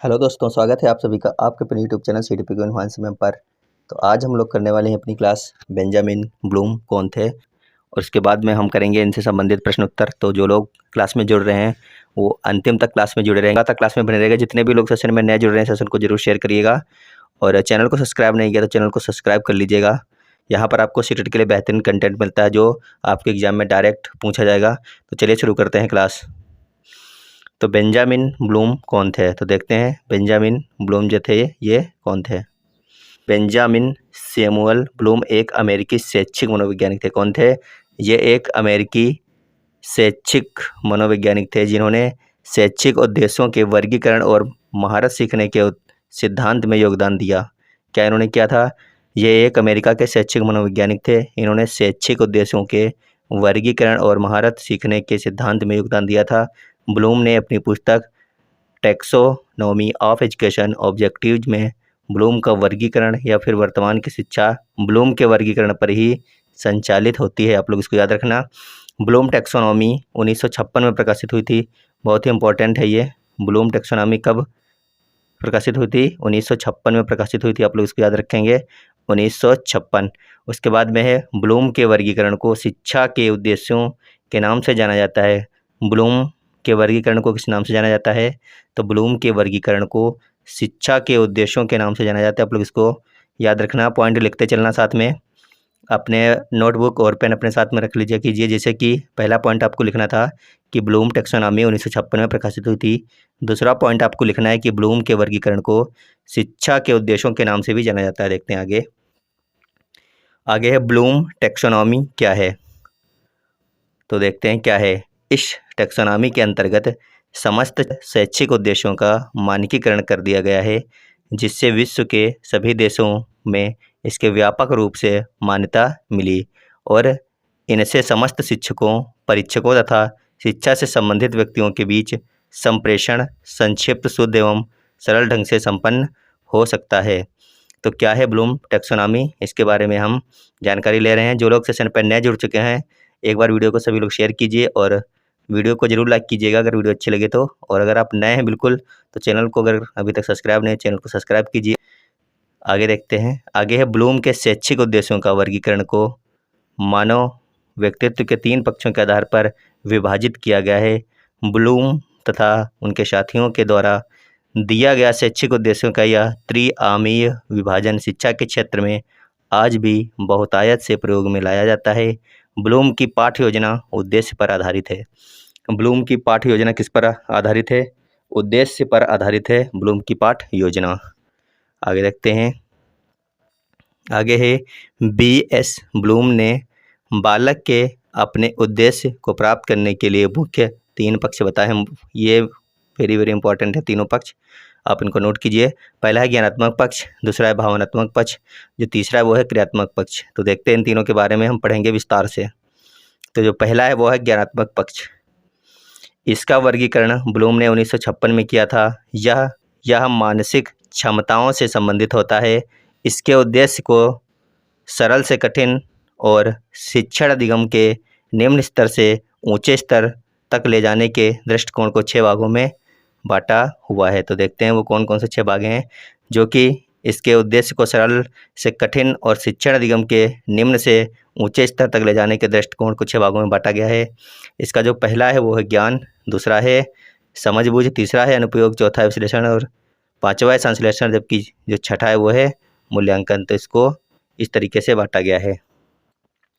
Hello दोस्तों, स्वागत है आप सभी का आपके अपने यूट्यूब चैनल CTP इन्फॉर्मेशन में पर। तो आज हम लोग करने वाले हैं अपनी क्लास बेंजामिन ब्लूम कौन थे, और उसके बाद में हम करेंगे इनसे संबंधित प्रश्न उत्तर। तो जो लोग क्लास में जुड़ रहे हैं वो अंतिम तक क्लास में जुड़े रहेंगे, तक क्लास में बने रहेगा। जितने भी लोग सेशन में नए जुड़ रहे हैं सेशन को जरूर शेयर करिएगा, और चैनल को सब्सक्राइब नहीं किया तो चैनल को सब्सक्राइब कर लीजिएगा। यहाँ पर आपको सीटेट के लिए बेहतरीन कंटेंट मिलता है जो आपके एग्जाम में डायरेक्ट पूछा जाएगा। तो चलिए शुरू करते हैं क्लास। तो बेंजामिन ब्लूम कौन थे, तो देखते हैं बेंजामिन ब्लूम जो थे ये कौन थे। बेंजामिन सैमुअल ब्लूम एक अमेरिकी शैक्षिक मनोवैज्ञानिक थे। कौन थे? ये एक अमेरिकी शैक्षिक मनोवैज्ञानिक थे जिन्होंने शैक्षिक उद्देश्यों के वर्गीकरण और महारत सीखने के सिद्धांत में योगदान दिया। क्या इन्होंने किया था? ये एक अमेरिका के शैक्षिक मनोवैज्ञानिक थे। इन्होंने शैक्षिक उद्देश्यों के वर्गीकरण और महारत सीखने के सिद्धांत में योगदान दिया था। ब्लूम ने अपनी पुस्तक टैक्सोनॉमी ऑफ एजुकेशन ऑब्जेक्टिव्स में ब्लूम का वर्गीकरण या फिर वर्तमान की शिक्षा ब्लूम के वर्गीकरण पर ही संचालित होती है। आप लोग इसको याद रखना। ब्लूम टैक्सोनॉमी 1956 में प्रकाशित हुई थी। बहुत ही इंपॉर्टेंट है ये। ब्लूम टैक्सोनॉमी कब प्रकाशित हुई थी? 1956 में प्रकाशित हुई थी। आप लोग इसको याद रखेंगे, 1956। उसके बाद में है ब्लूम के वर्गीकरण को शिक्षा के उद्देश्यों के नाम से जाना जाता है। ब्लूम के वर्गीकरण को किस नाम से जाना जाता है? तो ब्लूम के वर्गीकरण को शिक्षा के उद्देश्यों के नाम से जाना जाता है। आप लोग इसको याद रखना, पॉइंट लिखते चलना साथ में। अपने नोटबुक और पेन अपने साथ में रख लीजिए कीजिए। जैसे कि पहला पॉइंट आपको लिखना था कि ब्लूम टैक्सोनॉमी 1956 में प्रकाशित हुई थी। दूसरा पॉइंट आपको लिखना है कि ब्लूम के वर्गीकरण को शिक्षा के उद्देश्यों के नाम से भी जाना जाता है। देखते हैं आगे। आगे है ब्लूम टैक्सोनॉमी क्या है, तो देखते हैं क्या है। इस टैक्सोनॉमी के अंतर्गत समस्त शैक्षिक उद्देश्यों का मानकीकरण कर दिया गया है, जिससे विश्व के सभी देशों में इसके व्यापक रूप से मान्यता मिली, और इनसे समस्त शिक्षकों, परीक्षकों तथा शिक्षा से संबंधित व्यक्तियों के बीच संप्रेषण संक्षिप्त, शुद्ध एवं सरल ढंग से संपन्न हो सकता है। तो क्या है ब्लूम टैक्सोनॉमी, इसके बारे में हम जानकारी ले रहे हैं। जो लोग सेशन पर नए जुड़ चुके हैं, एक बार वीडियो को सभी लोग शेयर कीजिए और वीडियो को जरूर लाइक कीजिएगा अगर वीडियो अच्छी लगे तो। और अगर आप नए हैं बिल्कुल, तो चैनल को अगर अभी तक सब्सक्राइब नहीं, चैनल को सब्सक्राइब कीजिए। आगे देखते हैं। आगे है ब्लूम के शैक्षिक उद्देश्यों का वर्गीकरण को मानव व्यक्तित्व के 3 पक्षों के आधार पर विभाजित किया गया है। ब्लूम तथा उनके साथियों के द्वारा दिया गया शैक्षिक उद्देश्यों का यह त्रिआमीय विभाजन शिक्षा के क्षेत्र में आज भी बहुतायत से प्रयोग में लाया जाता है। ब्लूम की पाठ्य योजना उद्देश्य पर आधारित है। ब्लूम की पाठ्य योजना किस पर आधारित है? उद्देश्य पर आधारित है ब्लूम की पाठ्य योजना। आगे देखते हैं। आगे है BS ब्लूम ने बालक के अपने उद्देश्य को प्राप्त करने के लिए मुख्य 3 पक्ष बताए हैं। ये वेरी वेरी इंपॉर्टेंट है, तीनों पक्ष आप इनको नोट कीजिए। पहला है ज्ञानात्मक पक्ष, दूसरा है भावनात्मक पक्ष, जो तीसरा है वो है क्रियात्मक पक्ष। तो देखते हैं इन तीनों के बारे में हम पढ़ेंगे विस्तार से। तो जो पहला है वो है ज्ञानात्मक पक्ष। इसका वर्गीकरण ब्लूम ने 1956 में किया था। यह मानसिक क्षमताओं से संबंधित होता है। इसके उद्देश्य को सरल से कठिन और शिक्षण अधिगम के निम्न स्तर से ऊंचे स्तर तक ले जाने के दृष्टिकोण को 6 भागों में बांटा हुआ है। तो देखते हैं वो कौन कौन से 6 भाग हैं जो कि इसके उद्देश्य को सरल से कठिन और शिक्षण अधिगम के निम्न से ऊंचे स्तर तक ले जाने के दृष्टिकोण को 6 भागों में बांटा गया है। इसका जो पहला है वो है ज्ञान, दूसरा है समझबूझ, तीसरा है अनुप्रयोग, चौथा है विश्लेषण और पांचवा है संश्लेषण, जबकि जो छठा है वो है मूल्यांकन। तो इसको इस तरीके से बांटा गया है।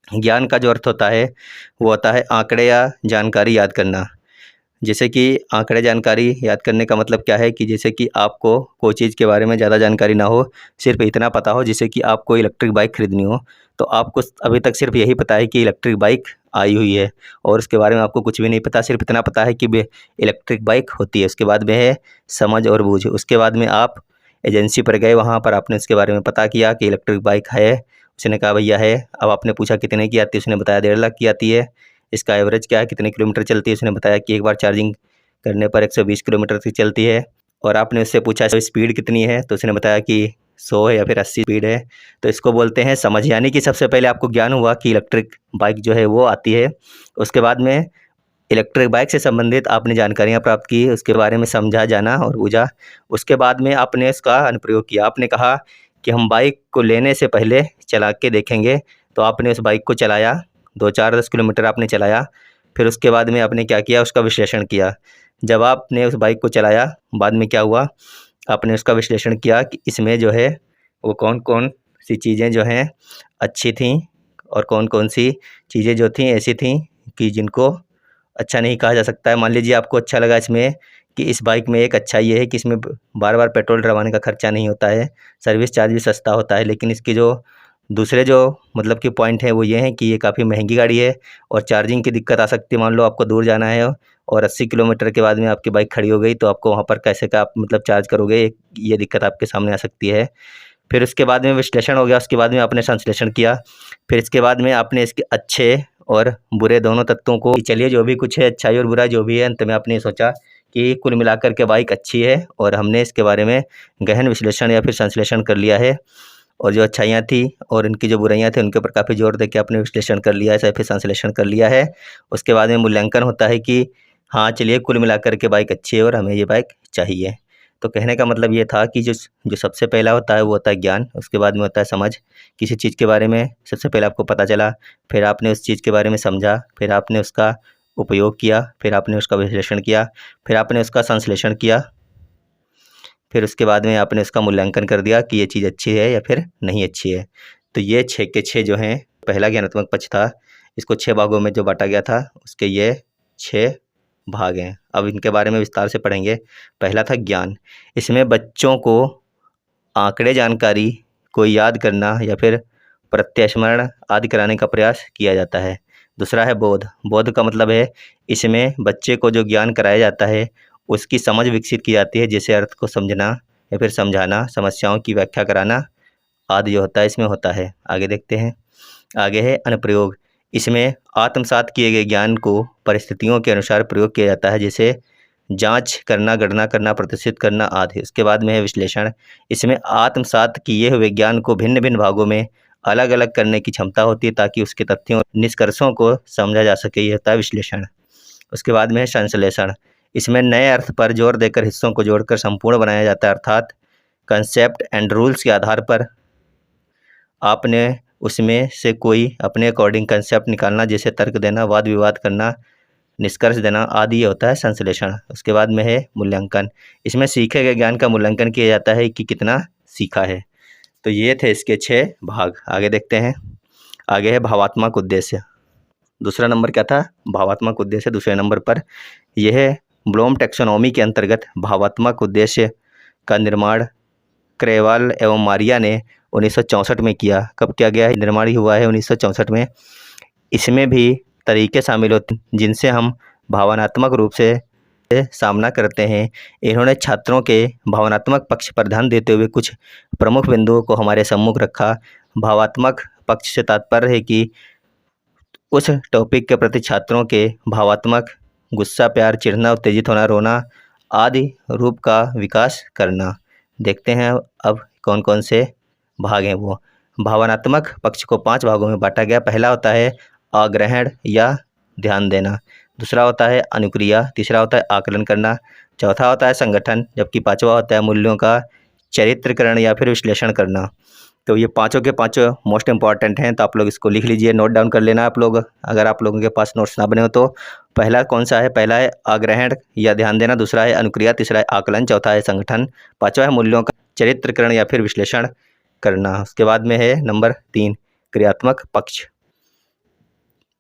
ज्ञान का जो अर्थ होता है वो होता है आंकड़े या जानकारी याद करना। जैसे कि आंकड़े जानकारी याद करने का मतलब क्या है कि जैसे कि आपको कोई चीज़ के बारे में ज़्यादा जानकारी ना हो, सिर्फ इतना पता हो, जैसे कि आपको इलेक्ट्रिक बाइक खरीदनी हो तो आपको अभी तक सिर्फ यही पता है कि इलेक्ट्रिक बाइक आई हुई है और उसके बारे में आपको कुछ भी नहीं पता, सिर्फ इतना पता है कि इलेक्ट्रिक बाइक होती है। उसके बाद में है समझ और बूझ। उसके बाद में आप एजेंसी पर गए, वहाँ पर आपने उसके बारे में पता किया कि इलेक्ट्रिक बाइक है। उसने कहा भैया है। अब आपने पूछा कितने की आती है, उसने बताया 1.5 लाख की आती है। इसका एवरेज क्या है, कितने किलोमीटर चलती है, उसने बताया कि एक बार चार्जिंग करने पर 120 किलोमीटर तक चलती है। और आपने उससे पूछा स्पीड कितनी है, तो उसने बताया कि 100 है या फिर 80 स्पीड है। तो इसको बोलते हैं समझ। यानी कि सबसे पहले आपको ज्ञान हुआ कि इलेक्ट्रिक बाइक जो है वो आती है। उसके बाद में इलेक्ट्रिक बाइक से संबंधित आपने जानकारियाँ प्राप्त की, उसके बारे में समझा, जाना और बूझा। उसके बाद में आपने इसका अनुप्रयोग किया। आपने कहा कि हम बाइक को लेने से पहले चला के देखेंगे, तो आपने उस बाइक को चलाया, 2-4-10 किलोमीटर आपने चलाया। फिर उसके बाद में आपने क्या किया, उसका विश्लेषण किया। जब आपने उस बाइक को चलाया, बाद में क्या हुआ, आपने उसका विश्लेषण किया कि इसमें जो है वो कौन-कौन सी चीज़ें जो हैं अच्छी थीं और कौन-कौन सी चीज़ें जो थीं ऐसी थीं कि जिनको अच्छा नहीं कहा जा सकता है। मान लीजिए आपको अच्छा लगा इसमें कि इस बाइक में एक अच्छा ये है कि इसमें बार-बार पेट्रोल डलवाने का खर्चा नहीं होता है, सर्विस चार्ज भी सस्ता होता है। लेकिन इसके जो दूसरे जो मतलब कि पॉइंट हैं वो ये हैं कि ये काफ़ी महंगी गाड़ी है और चार्जिंग की दिक्कत आ सकती है। मान लो आपको दूर जाना है और 80 किलोमीटर के बाद में आपकी बाइक खड़ी हो गई, तो आपको वहाँ पर कैसे का आप मतलब चार्ज करोगे, ये दिक्कत आपके सामने आ सकती है। फिर उसके बाद में विश्लेषण हो गया, उसके बाद में आपने संश्लेषण किया। फिर इसके बाद में आपने इसके अच्छे और बुरे दोनों तत्वों को, चलिए जो भी कुछ है, अच्छाई और बुरा जो भी है, अंत में आपने सोचा कि कुल मिलाकर के बाइक अच्छी है और हमने इसके बारे में गहन विश्लेषण या फिर संश्लेषण कर लिया है। और जो अच्छाइयाँ थी और इनकी जो बुराइयाँ थी उनके ऊपर काफ़ी जोर दे के आपने विश्लेषण कर लिया है या फिर संश्लेषण कर लिया है। उसके बाद में मूल्यांकन होता है कि हाँ चलिए कुल मिलाकर के बाइक अच्छी है और हमें ये बाइक चाहिए। तो कहने का मतलब ये था कि जो सबसे पहला होता है वो होता है ज्ञान, उसके बाद में होता है समझ। किसी चीज़ के बारे में सबसे पहले आपको पता चला, फिर आपने उस चीज़ के बारे में समझा, फिर आपने उसका उपयोग किया, फिर आपने उसका विश्लेषण किया, फिर आपने उसका संश्लेषण किया, फिर उसके बाद में आपने उसका मूल्यांकन कर दिया कि ये चीज़ अच्छी है या फिर नहीं अच्छी है। तो ये 6 के 6 जो हैं, पहला ज्ञानात्मक पक्ष था। इसको 6 भागों में जो बाँटा गया था, उसके ये 6 भाग हैं। अब इनके बारे में विस्तार से पढ़ेंगे। पहला था ज्ञान। इसमें बच्चों को आंकड़े जानकारी को याद करना या फिर प्रत्यस्मरण आदि कराने का प्रयास किया जाता है। दूसरा है बोध। बोध का मतलब है इसमें बच्चे को जो ज्ञान कराया जाता है उसकी समझ विकसित की जाती है, जैसे अर्थ को समझना या फिर समझाना, समस्याओं की व्याख्या कराना आदि जो होता है इसमें होता है। आगे देखते हैं। आगे है अनुप्रयोग। इसमें आत्मसात किए गए ज्ञान को परिस्थितियों के अनुसार प्रयोग किया जाता है, जैसे जांच करना, गणना करना, प्रतिष्ठित करना आदि। उसके बाद में है विश्लेषण। इसमें आत्मसात किए हुए ज्ञान को भिन्न भिन्न भागों में अलग अलग करने की क्षमता होती है ताकि उसके तथ्यों निष्कर्षों को समझा जा सके, ये होता है विश्लेषण। उसके बाद में है संश्लेषण। इसमें नए अर्थ पर जोर देकर हिस्सों को जोड़कर संपूर्ण बनाया जाता है, अर्थात कंसेप्ट एंड रूल्स के आधार पर आपने उसमें से कोई अपने अकॉर्डिंग कंसेप्ट निकालना, जैसे तर्क देना, वाद विवाद करना, निष्कर्ष देना आदि, ये होता है संश्लेषण। उसके बाद में है मूल्यांकन। इसमें सीखे गए ज्ञान का मूल्यांकन किया जाता है कि कितना सीखा है। तो ये थे इसके 6 भाग। आगे देखते हैं। आगे है भावात्मक उद्देश्य। दूसरा नंबर क्या था, भावात्मक उद्देश्य। दूसरे नंबर पर यह है ब्लूम टैक्सोनॉमी के अंतर्गत भावात्मक उद्देश्य का निर्माण क्रेवाल एवं मारिया ने 1964 में किया। कब किया गया है, निर्माण ही हुआ है 1964 में। इसमें भी तरीके शामिल होते हैं जिनसे हम भावनात्मक रूप से सामना करते हैं। इन्होंने छात्रों के भावनात्मक पक्ष पर ध्यान देते हुए कुछ प्रमुख बिंदुओं को हमारे सम्मुख रखा। भावात्मक पक्ष से तात्पर्य है कि उस टॉपिक के प्रति छात्रों के भावात्मक गुस्सा, प्यार, चिढ़ना, उत्तेजित होना, रोना आदि रूप का विकास करना। देखते हैं अब कौन कौन से भाग हैं वो। भावनात्मक पक्ष को 5 भागों में बांटा गया। पहला होता है आग्रहण या ध्यान देना, दूसरा होता है अनुक्रिया, तीसरा होता है आकलन करना, चौथा होता है संगठन, जबकि पांचवा होता है मूल्यों का चरित्रकरण या फिर विश्लेषण करना। तो ये पांचों के पांचों मोस्ट इंपॉर्टेंट हैं, तो आप लोग इसको लिख लीजिए, नोट डाउन कर लेना आप लोग, अगर आप लोगों के पास नोट्स ना बने हो तो। पहला कौन सा है, पहला है आग्रहण या ध्यान देना, दूसरा है अनुक्रिया, तीसरा है आकलन, चौथा है संगठन, पांचवा है मूल्यों का चरित्रकरण या फिर विश्लेषण करना। उसके बाद में है नंबर 3 क्रियात्मक पक्ष।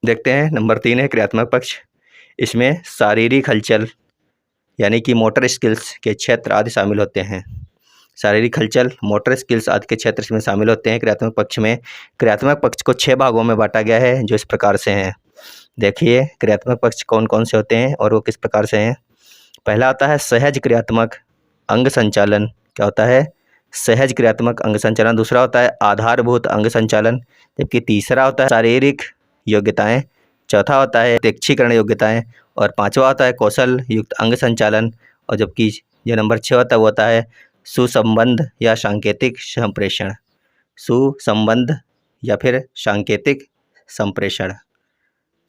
देखते हैं नंबर 3 है क्रियात्मक पक्ष। इसमें शारीरिक हलचल यानी कि मोटर स्किल्स के क्षेत्र आदि शामिल होते हैं। शारीरिक हलचल, मोटर स्किल्स आदि के क्षेत्र इसमें शामिल होते हैं क्रियात्मक पक्ष में। क्रियात्मक पक्ष को 6 भागों में बांटा गया है जो इस प्रकार से हैं। देखिए क्रियात्मक पक्ष कौन कौन से होते हैं और वो किस प्रकार से हैं। पहला आता है सहज क्रियात्मक अंग संचालन। क्या होता है, सहज क्रियात्मक अंग संचालन। दूसरा होता है आधारभूत अंग संचालन, जबकि तीसरा होता है शारीरिक योग्यताएं, चौथा होता है प्रत्यक्षीकरण योग्यताएं और पांचवा होता है कौशल युक्त अंग संचालन। और जबकि जो नंबर 6 होता है वो होता है सुसंबंध या सांकेतिक संप्रेषण। सुसंबंध या फिर सांकेतिक संप्रेषण।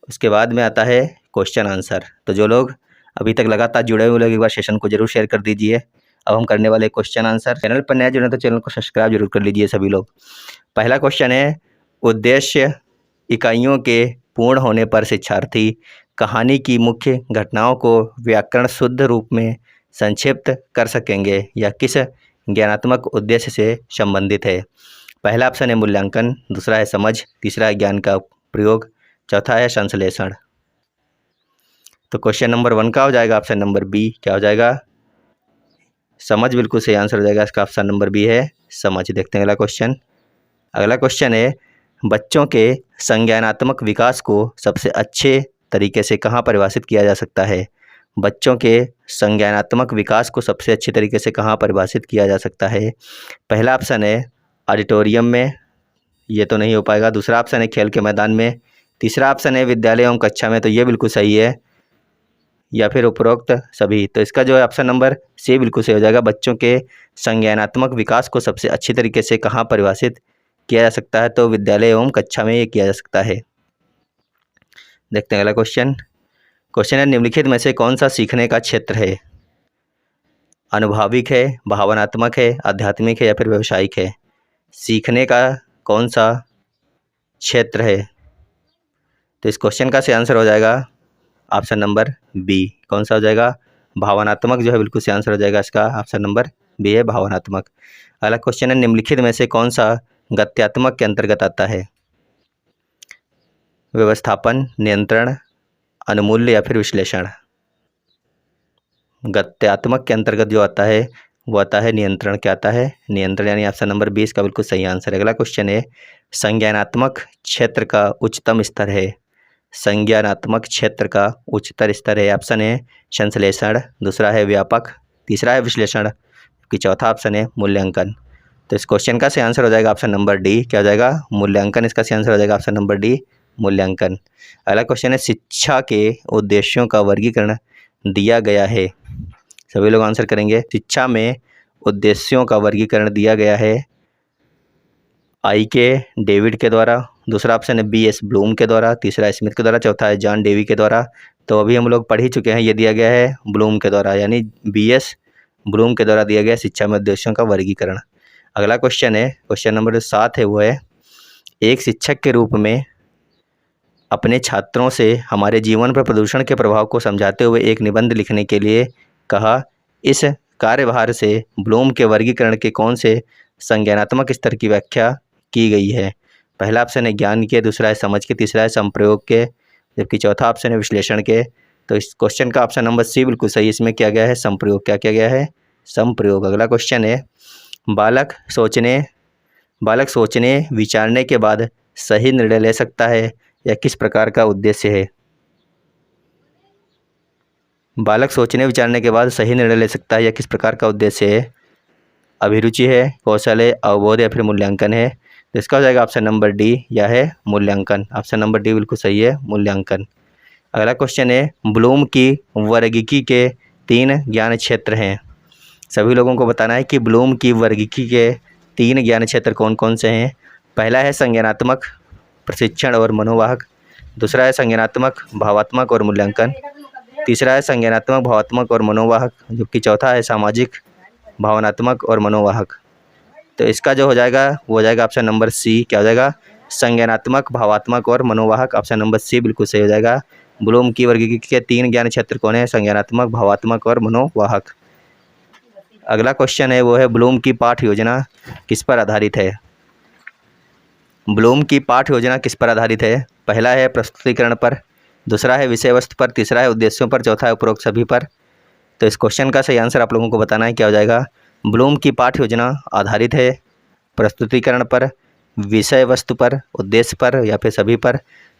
उसके बाद में आता है क्वेश्चन आंसर। तो जो लोग अभी तक लगातार जुड़े हुए लोग एक बार सेशन को जरूर शेयर कर दीजिए। अब हम करने वाले क्वेश्चन आंसर। चैनल पर नया जुड़े तो चैनल को सब्सक्राइब जरूर कर लीजिए सभी लोग। पहला क्वेश्चन है, उद्देश्य इकाइयों के पूर्ण होने पर शिक्षार्थी कहानी की मुख्य घटनाओं को व्याकरण शुद्ध रूप में संक्षिप्त कर सकेंगे या किस ज्ञानात्मक उद्देश्य से संबंधित है। पहला ऑप्शन है मूल्यांकन, दूसरा है समझ, तीसरा है ज्ञान का प्रयोग, चौथा है संश्लेषण। तो क्वेश्चन नंबर 1 का हो जाएगा ऑप्शन नंबर बी, क्या हो जाएगा, समझ। बिल्कुल सही आंसर हो जाएगा इसका, ऑप्शन नंबर बी है समझ। देखते हैं अगला क्वेश्चन। अगला क्वेश्चन है, बच्चों के संज्ञानात्मक विकास को सबसे अच्छे तरीके से कहाँ परिभाषित किया जा सकता है। बच्चों के संज्ञानात्मक विकास को सबसे अच्छे तरीके से कहाँ परिभाषित किया जा सकता है। पहला ऑप्शन है ऑडिटोरियम में, ये तो नहीं हो पाएगा। दूसरा ऑप्शन है खेल के मैदान में, तीसरा ऑप्शन है विद्यालय एवं कक्षा में, तो ये बिल्कुल सही है, या फिर उपरोक्त सभी। तो इसका जो है ऑप्शन नंबर सी बिल्कुल सही हो जाएगा। बच्चों के संज्ञानात्मक विकास को सबसे अच्छी तरीके से कहाँ परिभाषित किया जा सकता है, तो विद्यालय एवं कक्षा में ये किया जा सकता है। देखते हैं अगला क्वेश्चन। क्वेश्चन है, निम्नलिखित में से कौन सा सीखने का क्षेत्र है। अनुभविक है, भावनात्मक है, आध्यात्मिक है या फिर व्यवसायिक है। सीखने का कौन सा क्षेत्र है। तो इस क्वेश्चन का सही आंसर हो जाएगा ऑप्शन नंबर बी, कौन सा हो जाएगा, भावनात्मक जो है बिल्कुल सही आंसर हो जाएगा इसका, ऑप्शन नंबर बी है भावनात्मक। अगला क्वेश्चन है, निम्नलिखित में से कौन सा गत्यात्मक के अंतर्गत आता है। व्यवस्थापन, नियंत्रण, अनुमूल्य या फिर विश्लेषण। गत्यात्मक के अंतर्गत जो आता है वो आता है नियंत्रण। क्या आता है, नियंत्रण, यानी ऑप्शन नंबर 20 का बिल्कुल सही आंसर है। अगला क्वेश्चन है, संज्ञानात्मक क्षेत्र का उच्चतम स्तर है। संज्ञानात्मक क्षेत्र का उच्चतर स्तर है, ऑप्शन है संश्लेषण, दूसरा है व्यापक, तीसरा है विश्लेषण, कि चौथा ऑप्शन है मूल्यांकन। तो इस क्वेश्चन का सही आंसर हो जाएगा ऑप्शन नंबर डी, क्या हो जाएगा, मूल्यांकन। इसका सही आंसर हो जाएगा ऑप्शन नंबर डी, मूल्यांकन। अगला क्वेश्चन है, शिक्षा के उद्देश्यों का वर्गीकरण दिया गया है। सभी लोग आंसर करेंगे। शिक्षा में उद्देश्यों का वर्गीकरण दिया गया है आई के डेविड के द्वारा, दूसरा ऑप्शन है बी.एस. ब्लूम के द्वारा, तीसरा स्मिथ के द्वारा, चौथा है जॉन डेवी के द्वारा। तो अभी हम लोग पढ़ ही चुके हैं, ये दिया गया है ब्लूम के द्वारा, यानी बी.एस. ब्लूम के द्वारा दिया गया शिक्षा में उद्देश्यों का वर्गीकरण। अगला क्वेश्चन है, क्वेश्चन नंबर 7 है, वो है, एक शिक्षक के रूप में अपने छात्रों से हमारे जीवन पर प्रदूषण के प्रभाव को समझाते हुए एक निबंध लिखने के लिए कहा। इस कार्यभार से ब्लूम के वर्गीकरण के कौन से संज्ञानात्मक स्तर की व्याख्या की गई है। पहला ऑप्शन है ज्ञान के, दूसरा है समझ के, तीसरा है संप्रयोग के, जबकि चौथा ऑप्शन है विश्लेषण के। तो इस क्वेश्चन का ऑप्शन नंबर सी बिल्कुल सही, इसमें किया गया है संप्रयोग। क्या किया गया है, संप्रयोग। अगला क्वेश्चन है, बालक सोचने विचारने के बाद सही निर्णय ले सकता है या किस प्रकार का उद्देश्य है। बालक सोचने विचारने के बाद सही निर्णय ले सकता है या किस प्रकार का उद्देश्य है। अभिरुचि है, कौशल है, अवबोध या फिर मूल्यांकन है। तो इसका हो जाएगा ऑप्शन नंबर डी, या है मूल्यांकन। ऑप्शन नंबर डी बिल्कुल सही है, मूल्यांकन। अगला क्वेश्चन है, ब्लूम की वर्गीकी के 3 ज्ञान क्षेत्र हैं। सभी लोगों को बताना है कि ब्लूम की वर्गीकी के 3 ज्ञान क्षेत्र कौन कौन से हैं। पहला है संज्ञानात्मक, प्रशिक्षण और मनोवाहक, दूसरा है संज्ञानात्मक, भावात्मक और मूल्यांकन, तीसरा है संज्ञानात्मक, भावात्मक और मनोवाहक, जबकि चौथा है सामाजिक, भावनात्मक और मनोवाहक। तो इसका जो हो जाएगा वो हो जाएगा ऑप्शन नंबर सी, क्या हो जाएगा, संज्ञानात्मक, भावात्मक और मनोवाहक। ऑप्शन नंबर सी बिल्कुल सही हो जाएगा। ब्लूम की वर्गीकृत के 3 ज्ञान क्षेत्र कौन है, संज्ञानात्मक, भावात्मक और मनोवाहक। अगला क्वेश्चन है, वो है, ब्लूम की पाठ योजना किस पर आधारित है। ब्लूम की पाठ योजना किस पर आधारित है। पहला है प्रस्तुतिकरण पर, दूसरा है विषय वस्तु पर, तीसरा है उद्देश्यों पर, चौथा है उपरोक्त सभी पर। तो इस क्वेश्चन का सही आंसर आप लोगों को बताना है, क्या हो जाएगा, ब्लूम की पाठ योजना आधारित है प्रस्तुतिकरण पर, विषय वस्तु पर, उद्देश्य पर या फिर सभी पर।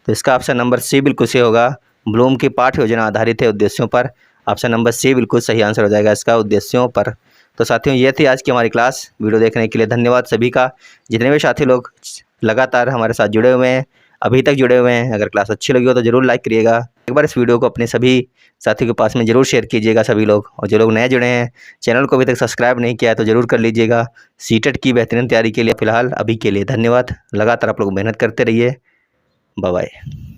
तो इसका ऑप्शन नंबर सी बिल्कुल सही होगा, ब्लूम की पाठ योजना आधारित है उद्देश्यों पर। ऑप्शन नंबर सी बिल्कुल सही आंसर हो जाएगा इसका, उद्देश्यों पर। तो साथियों, ये थी आज की हमारी क्लास। वीडियो देखने के लिए धन्यवाद सभी का। जितने भी साथी लोग लगातार हमारे साथ जुड़े हुए हैं, अभी तक जुड़े हुए हैं, अगर क्लास अच्छी लगी हो तो ज़रूर लाइक करिएगा। एक बार इस वीडियो को अपने सभी साथियों के पास में ज़रूर शेयर कीजिएगा सभी लोग। और जो लोग नए जुड़े हैं, चैनल को अभी तक सब्सक्राइब नहीं किया है तो ज़रूर कर लीजिएगा। सीटेट की बेहतरीन तैयारी के लिए फ़िलहाल अभी के लिए धन्यवाद। लगातार आप लोग मेहनत करते रहिए। Bye bye.